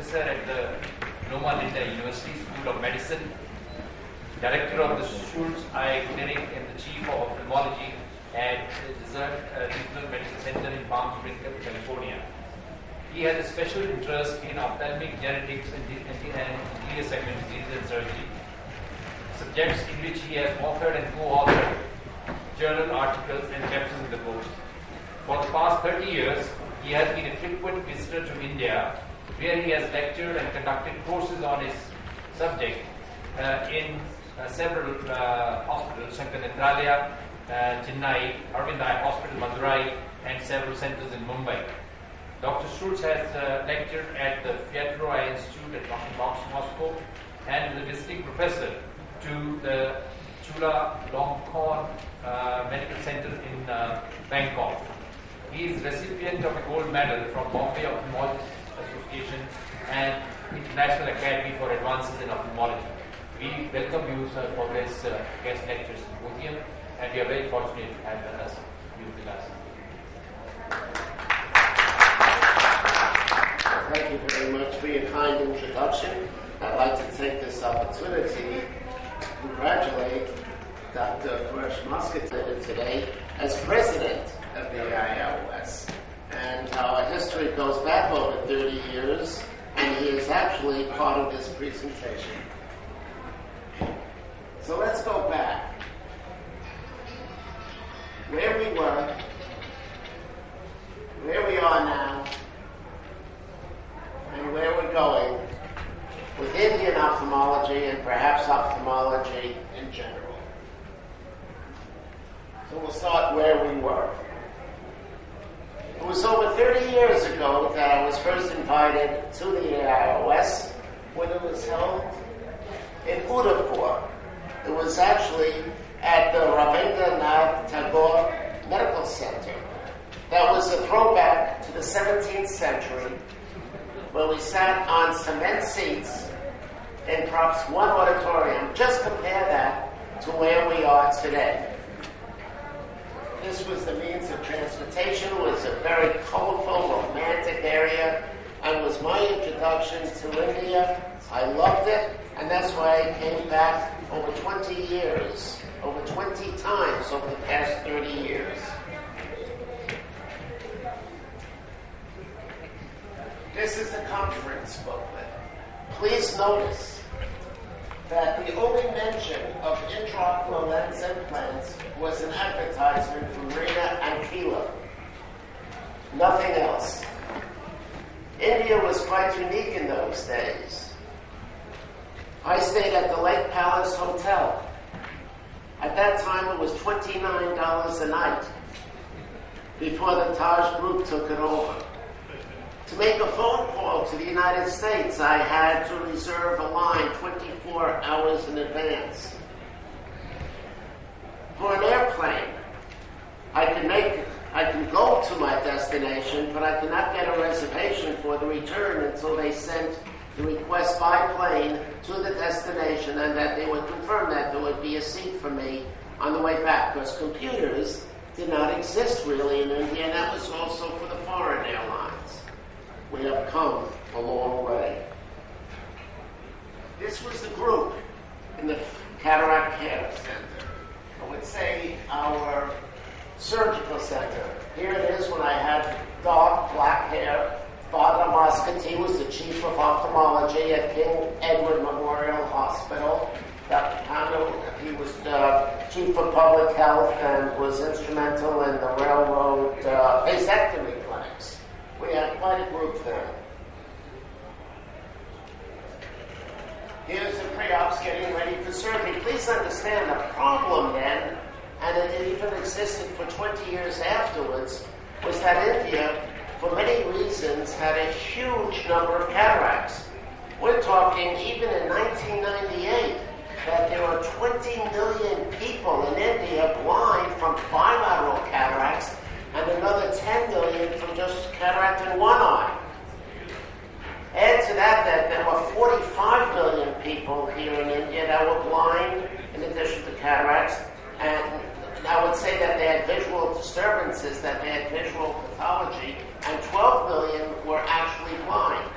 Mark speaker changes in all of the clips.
Speaker 1: professor at the Loma Linda University School of Medicine, director of the Schultz Eye Clinic, and the chief of ophthalmology at the Desert Regional Medical Center in Palm Springs, California. He has a special interest in ophthalmic genetics and anterior segment disease and surgery, subjects in which he has authored and co-authored journal articles and chapters in the books. For the past 30 years, he has been a frequent visitor to India, where he has lectured and conducted courses on his subject in several hospitals, Shankar Nethralaya, Chennai, Arvind Eye Hospital, Madurai, and several centers in Mumbai. Dr. Schultz has lectured at the Fiatro Eye Institute at Moscow and is a visiting professor to the Chula Longkorn Medical Center in Bangkok. He is recipient of a gold medal from Bombay Ophthalmologists Association and International Academy for Advances in Ophthalmology. We welcome you, sir, for this guest lecture symposium, and we are very fortunate to have you with us.
Speaker 2: Thank you very much for your kind introduction. I'd like to take this opportunity to congratulate Dr. Koresh Muscatine today as president of the AIOC. And our history goes back over 30 years, and he is actually part of this presentation. So let's go back. Where we were, where we are now, and where we're going with Indian ophthalmology and perhaps ophthalmology in general. So we'll start where we were. It was over 30 years ago that I was first invited to the AIOS when it was held in Udaipur. It was actually at the Rabindranath Tagore Medical Center. That was a throwback to the 17th century, where we sat on cement seats in perhaps one auditorium. Just compare that to where we are today. This was the means of transportation. It was a very colorful, romantic area, and was my introduction to India. I loved it, and that's why I came back over 20 years, over 20 times over the past 30 years. This is the conference booklet. Please notice that the only mention of intraocular lens implants was an advertisement from Rina and Keela. Nothing else. India was quite unique in those days. I stayed at the Lake Palace Hotel. At that time, it was $29 a night before the Taj Group took it over. To make a phone call to the United States, I had to reserve a line 24 hours in advance. For an airplane, I can go to my destination, but I could not get a reservation for the return until they sent the request by plane to the destination, and that they would confirm that there would be a seat for me on the way back, because computers did not exist really in India, and that was also for the foreign airlines. We have come a long way. This was the group in the Cataract Care Center. I would say our surgical center. Here it is when I had dark black hair. Father Muscatine was the chief of ophthalmology at King Edward Memorial Hospital. Dr. Kanu, he was the chief of public health and was instrumental in the railroad vasectomy clinics. We had quite a group there. Here's the pre-ops getting ready for surgery. Please understand the problem then, and it even existed for 20 years afterwards, was that India, for many reasons, had a huge number of cataracts. We're talking even in 1998 that there were 20 million people in India blind from bilateral cataracts, and another 10 million from just cataract in one eye. Add to that there were 45 million people here in India that were blind in addition to cataracts, and I would say that they had visual disturbances, that they had visual pathology, and 12 million were actually blind.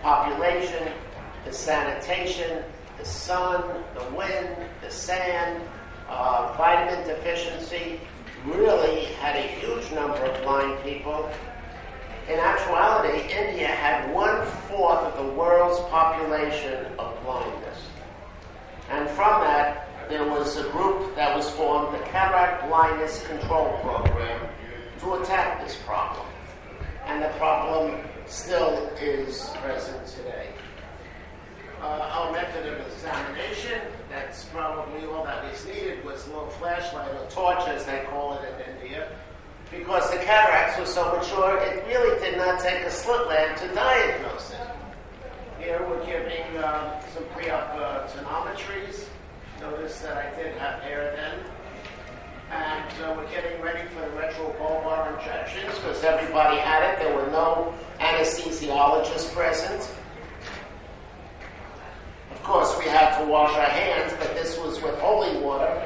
Speaker 2: population, the sanitation, the sun, the wind, the sand, vitamin deficiency, really had a huge number of blind people. In actuality, India had 1/4 of the world's population of blindness. And from that, there was a group that was formed, the Cataract Blindness Control Program, to attack this problem. And the problem still is present today. Our method of examination, that's probably all that was needed, was a little flashlight or torch, as they call it in India. Because the cataracts were so mature, it really did not take a slit lamp to diagnose it. Here we're giving some pre-op tonometries. Notice that I did have hair then. And we're getting ready for the retrobulbar injections because everybody had it. There were no anesthesiologists present. Of course, we had to wash our hands, but this was with holy water.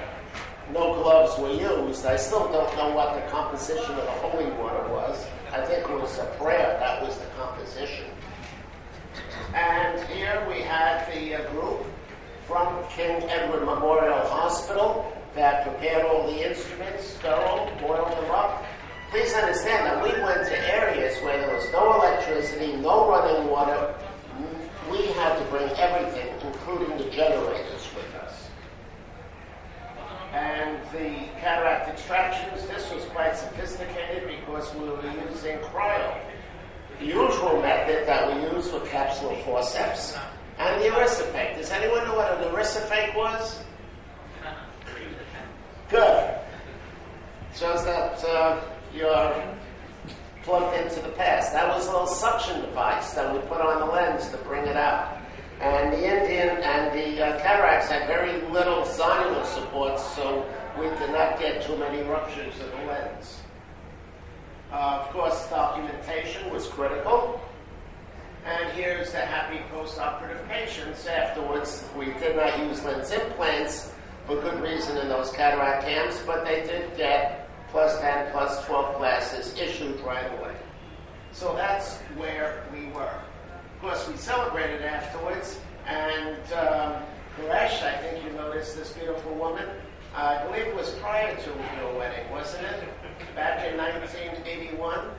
Speaker 2: No gloves were used. I still don't know what the composition of the holy water was. I think it was a prayer. That was the composition. And here we had the group from King Edward Memorial Hospital that prepared all the instruments, sterile, boiled them up. Please understand that we went to areas where there was no electricity, no running water. We had to bring everything, including the generators, with us. And the cataract extractions, this was quite sophisticated because we were using cryo. The usual method that we used were capsular forceps and the Erisifake. Does anyone know what an Erisifake was? Good. Shows that you're plugged into the past. That was a little suction device that we put on the lens to bring it out. And the Indian and the cataracts had very little zonular support, so we did not get too many ruptures of the lens. Of course, documentation was critical. And here's the happy post-operative patients afterwards. We did not use lens implants for good reason in those cataract camps, but they did get +10, +12 glasses issued right away. So that's where we were. Of course, we celebrated afterwards, and Paresh, I think you noticed this beautiful woman. I believe it was prior to your wedding, wasn't it? Back in 1981.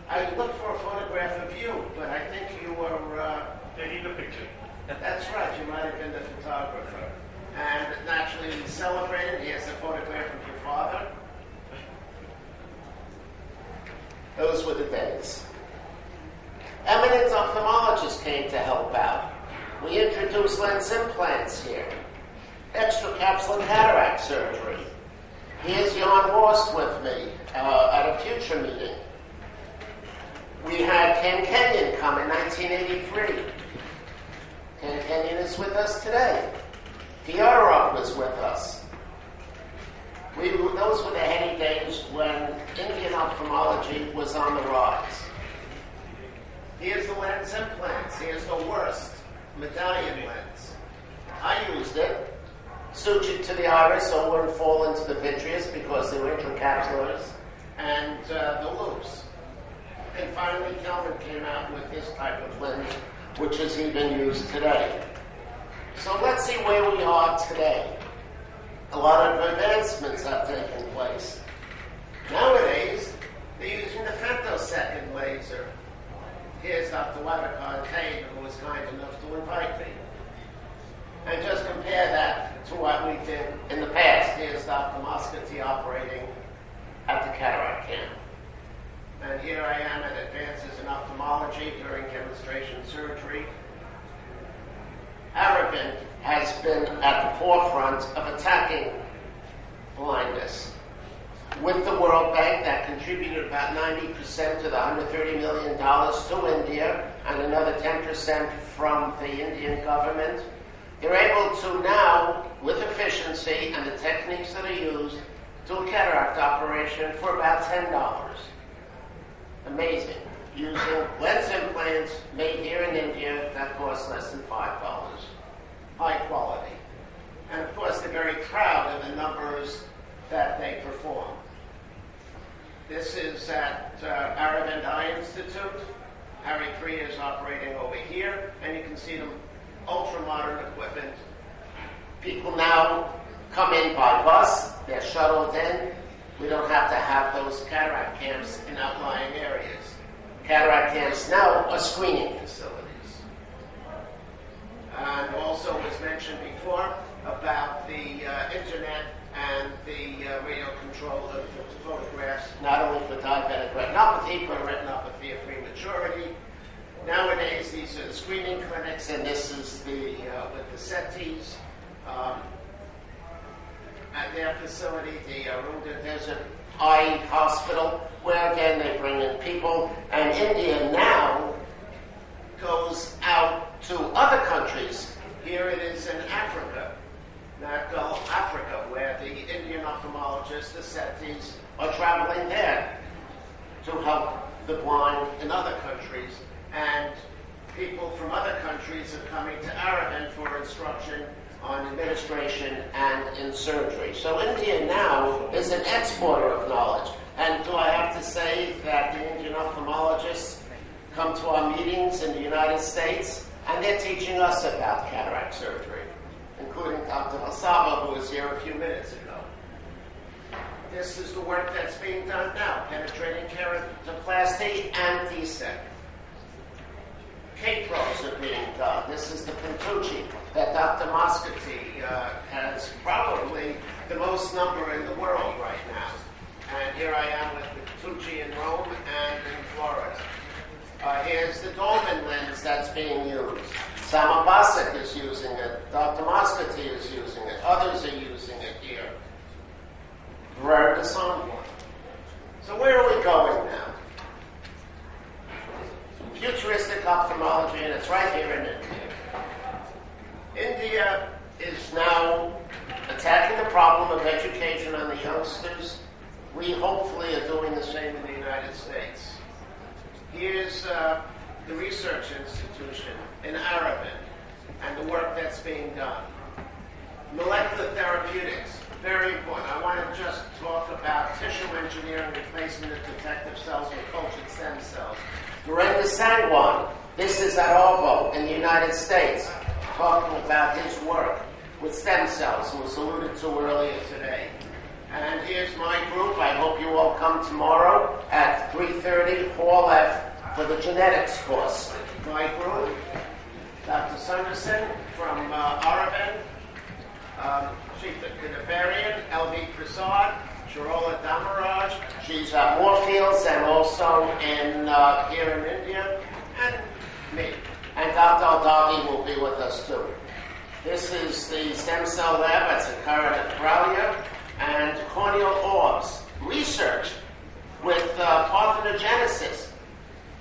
Speaker 2: I looked for a photograph of you, but I think you were...
Speaker 1: taking a picture.
Speaker 2: That's right, you might have been the photographer. And naturally, we celebrated. Here's a photograph of your father. Those were the days. Eminent ophthalmologists came to help out. We introduced lens implants here. Extracapsular cataract surgery. Here's Jan Horst with me at a future meeting. We had Ken Kenyon come in 1983. Ken Kenyon is with us today. Theodorov was with us. Those were the heady days when Indian ophthalmology was on the rise. Here's the lens implants. Here's the worst medallion lens. I used it. Sutured to the iris so it wouldn't fall into the vitreous because they were intracapsulars. And the loops. And finally, Kelvin came out with this type of lens, which is even used today. So let's see where we are today. A lot of advancements have taken place. Nowadays, they're using the femtosecond laser. Here's Dr. Weathercott, who was kind enough to invite me. And just compare that to what we did in the past. Here's Dr. Moscati operating at the cataract camp. And here I am at Advances in Ophthalmology during demonstration surgery. Aravind has been at the forefront of attacking blindness. With the World Bank, that contributed about 90% to the $130 million to India, and another 10% from the Indian government. They're able to now, with efficiency and the techniques that are used, do a cataract operation for about $10. Amazing. Using lens implants made here in India that cost less than $5. High quality. And of course, they're very proud of the numbers that they perform. This is at Aravind Eye Institute, Harry 3 is operating over here, and you can see them ultra-modern equipment. People now come in by bus, they're shuttled in. We don't have to have those cataract camps in outlying areas. Cataract camps now are screening facilities. And also was mentioned before about the internet and the radio control of the photographs, not only for diabetic retinopathy, but retinopathy of prematurity. Nowadays, these are the screening clinics, and this is the with the SETIs. At their facility, there's an eye hospital where, again, they bring in people. And India now goes out to other countries. Here it is in Africa, that Gulf Africa, where the Indian ophthalmologists, the SETIs, are traveling there to help the blind in other countries. And people from other countries are coming to Arabic for instruction on administration and in surgery. So India now is an exporter of knowledge. And do I have to say that the Indian ophthalmologists come to our meetings in the United States, and they're teaching us about cataract surgery, including Dr. Vasava, who was here a few minutes ago. This is the work that's being done now, penetrating keratoplasty and DSEC. K-pros are being done. This is the Pintucci that Dr. Moscati has probably the most number in the world right now. And here I am with the Pintucci in Rome and in Florida. Here's the Dolman lens that's being used. Sama Basak is using it. Dr. Moscati is using it. Others are using it here. Very ensemble. So where are we going now? Futuristic ophthalmology, and it's right here in India. India is now attacking the problem of education on the youngsters. We hopefully are doing the same in the United States. Here's the research institution in Arabic and the work that's being done. Molecular therapeutics, very important. I want to just talk about tissue engineering, replacement of detective cells with cultured stem cells. Virendra Sangwan, this is at Arvo in the United States, talking about his work with stem cells, who was alluded to earlier today. And here's my group. I hope you all come tomorrow at 3:30, Hall F, for the genetics course. My group, Dr. Sunderson from Arabic, Chief Veterinarian, L.V. Prasad, Sharola Damaraj. She's at Moorfields and also in here in India, and me. And Dr. Aldagi will be with us too. This is the stem cell lab at Sankara and corneal orbs. Research with parthenogenesis,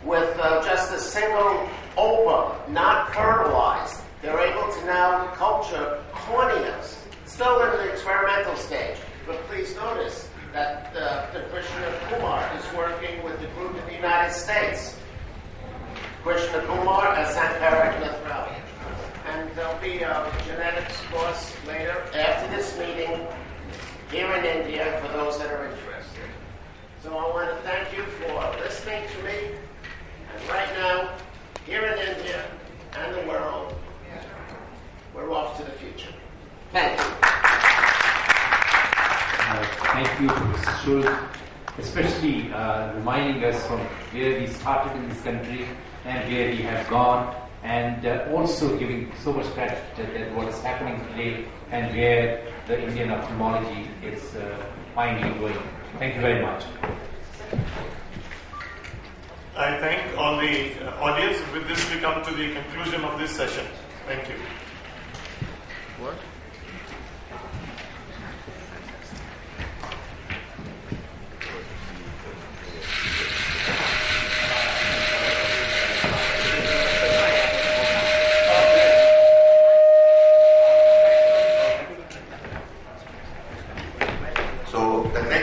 Speaker 2: with just a single ovum, not fertilized. They're able to now culture corneas, still in the experimental stage. But please notice that Krishna Kumar is working with the group in the United States. Krishna Kumar at Sankara Nethralya. And there'll be a genetics course later after this meeting here in India for those that are interested. So I want to thank you for listening to me. And right now, here in India and the world, we're off to the future. Thank you.
Speaker 3: Thank you, Mr. Schultz, especially reminding us from where we started in this country and where we have gone, and also giving so much credit that what is happening today and where the Indian ophthalmology is finally going. Thank you very much.
Speaker 4: I thank all the audience. With this, we come to the conclusion of this session. Thank you. What?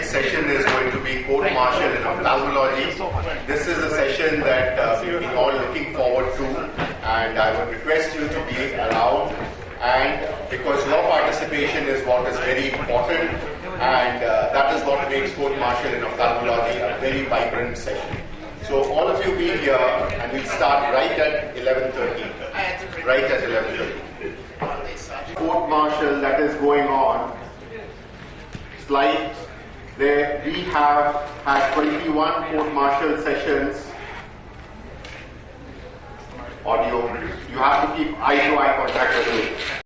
Speaker 5: Session is going to be court-martial in ophthalmology. This is a session that we've been all looking forward to, and I would request you to be around, and because your participation is what is very important, and that is what makes court-martial in ophthalmology a very vibrant session. So all of you be here and we'll start right at 11:30. Right at 11:30. Court martial that is going on. Slide. There we have had 21 court martial sessions. Audio. You have to keep eye-to-eye contact with me.